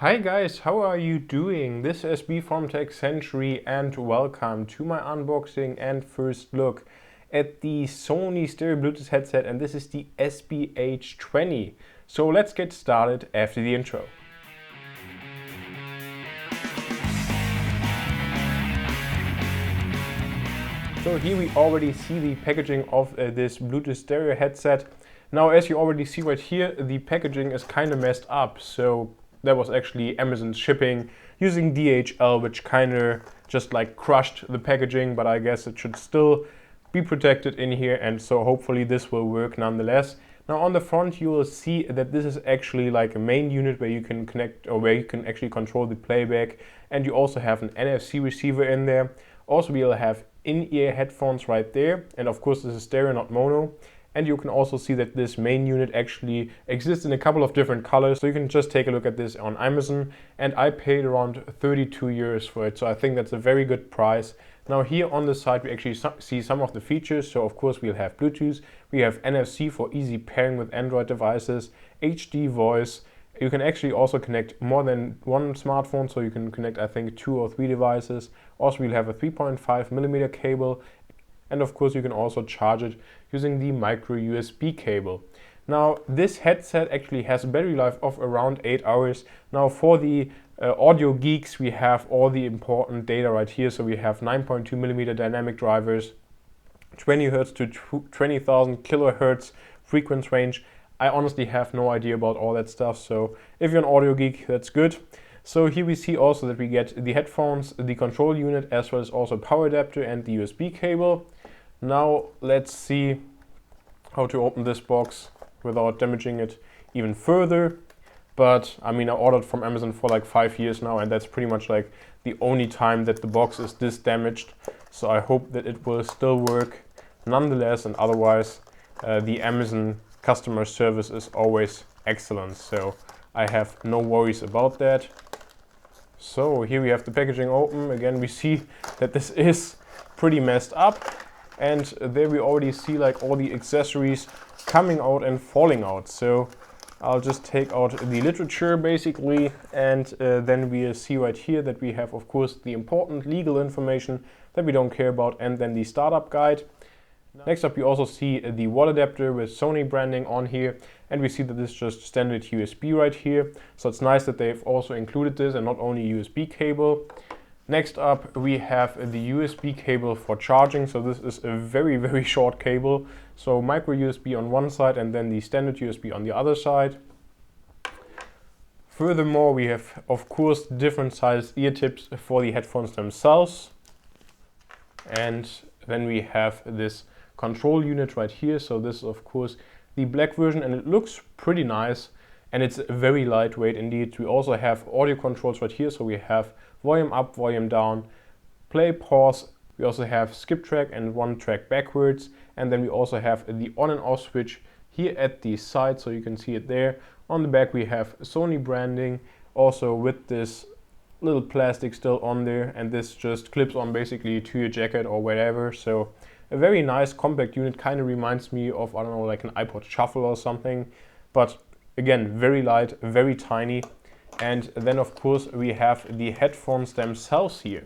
Hi guys, how are you doing? This is SB from TechCentury and welcome to my unboxing and first look at the Sony stereo Bluetooth headset, and this is the SBH20. So let's get started after the intro. So here we already see the packaging of this Bluetooth stereo headset. Now, as you already see right here, the packaging is kind of messed up. So that was actually Amazon's shipping using DHL, which kind of just like crushed the packaging, but I guess it should still be protected in here, and so hopefully this will work nonetheless. Now on the front you will see that this is actually like a main unit where you can connect, or where you can actually control the playback, and you also have an NFC receiver in there. Also we'll have in-ear headphones right there, and of course this is stereo, not mono. And you can also see that this main unit actually exists in a couple of different colors. So you can just take a look at this on Amazon, and I paid around 32 euros for it. So I think that's a very good price. Now here on the side we actually see some of the features. So of course we'll have Bluetooth, we have NFC for easy pairing with Android devices, HD voice. You can actually also connect more than one smartphone, so you can connect I think 2 or 3 devices. Also we'll have a 3.5mm cable. And of course you can also charge it using the micro USB cable. Now this headset actually has a battery life of around 8 hours. Now for the audio geeks, we have all the important data right here. So we have 9.2mm dynamic drivers, 20 Hz to 20,000 kilohertz frequency range. I honestly have no idea about all that stuff, so if you're an audio geek, that's good. So here we see also that we get the headphones, the control unit, as well as also power adapter and the USB cable. Now let's see how to open this box without damaging it even further. But I mean, I ordered from Amazon for like 5 years now, and that's pretty much like the only time that the box is this damaged. So I hope that it will still work nonetheless, and otherwise the Amazon customer service is always excellent. So I have no worries about that. So here we have the packaging open. Again, we see that this is pretty messed up. And there we already see like all the accessories coming out and falling out. So I'll just take out the literature basically, and then we see right here that we have of course the important legal information that we don't care about, and then the startup guide. Next up you also see the wall adapter with Sony branding on here, and we see that this is just standard USB right here. So it's nice that they've also included this and not only USB cable. Next up we have the USB cable for charging. So this is a very short cable. So micro USB on one side and then the standard USB on the other side. Furthermore, we have of course different sized ear tips for the headphones themselves. And then we have this control unit right here. So this is of course the black version, and it looks pretty nice, and it's very lightweight indeed. We also have audio controls right here. So we have volume up, volume down, play, pause. We also have skip track and one track backwards, and then we also have the on and off switch here at the side, so you can see it there. On the back we have Sony branding, also with this little plastic still on there, and this just clips on basically to your jacket or whatever. So a very nice compact unit, kind of reminds me of, I don't know, like an iPod Shuffle or something, but again very light, very tiny. And then of course we have the headphones themselves here.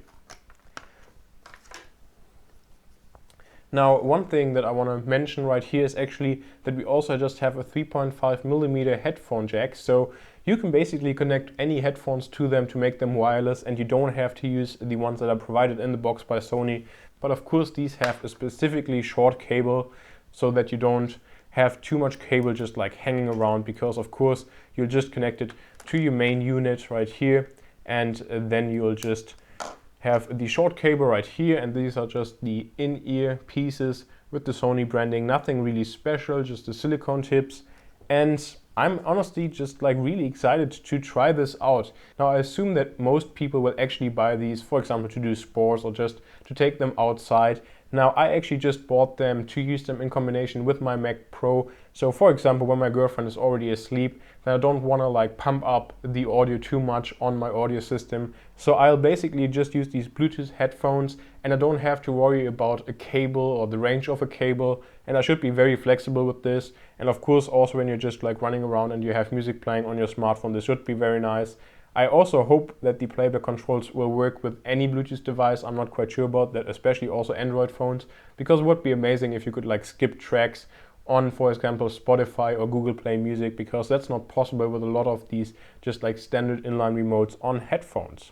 Now one thing that I want to mention right here is actually that we also just have a 3.5mm headphone jack. So you can basically connect any headphones to them to make them wireless, and you don't have to use the ones that are provided in the box by Sony. But of course these have a specifically short cable so that you don't have too much cable just like hanging around, because of course you'll just connect it to your main unit right here, and then you'll just have the short cable right here, and these are just the in-ear pieces with the Sony branding. Nothing really special, just the silicone tips. And I'm honestly just like really excited to try this out. Now I assume that most people will actually buy these, for example, to do sports or just to take them outside. Now I actually just bought them to use them in combination with my Mac Pro. So for example, when my girlfriend is already asleep, then I don't want to like pump up the audio too much on my audio system. So I'll basically just use these Bluetooth headphones, and I don't have to worry about a cable or the range of a cable, and I should be very flexible with this. And of course also when you're just like running around and you have music playing on your smartphone, this should be very nice. I also hope that the playback controls will work with any Bluetooth device. I'm not quite sure about that, especially also Android phones, because it would be amazing if you could like skip tracks on, for example, Spotify or Google Play Music, because that's not possible with a lot of these just like standard inline remotes on headphones.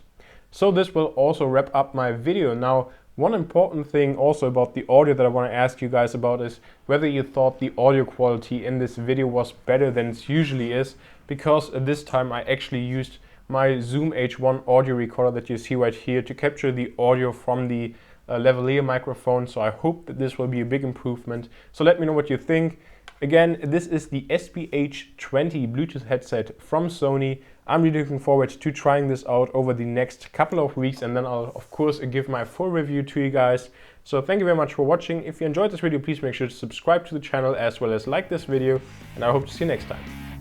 So this will also wrap up my video. Now, one important thing also about the audio that I want to ask you guys about is whether you thought the audio quality in this video was better than it usually is, because this time I actually used my Zoom H1 audio recorder that you see right here to capture the audio from the lavalier microphone. So I hope that this will be a big improvement. So let me know what you think. Again, this is the SBH20 Bluetooth headset from Sony. I'm really looking forward to trying this out over the next couple of weeks, and then I'll of course give my full review to you guys. So thank you very much for watching. If you enjoyed this video, please make sure to subscribe to the channel as well as like this video, and I hope to see you next time.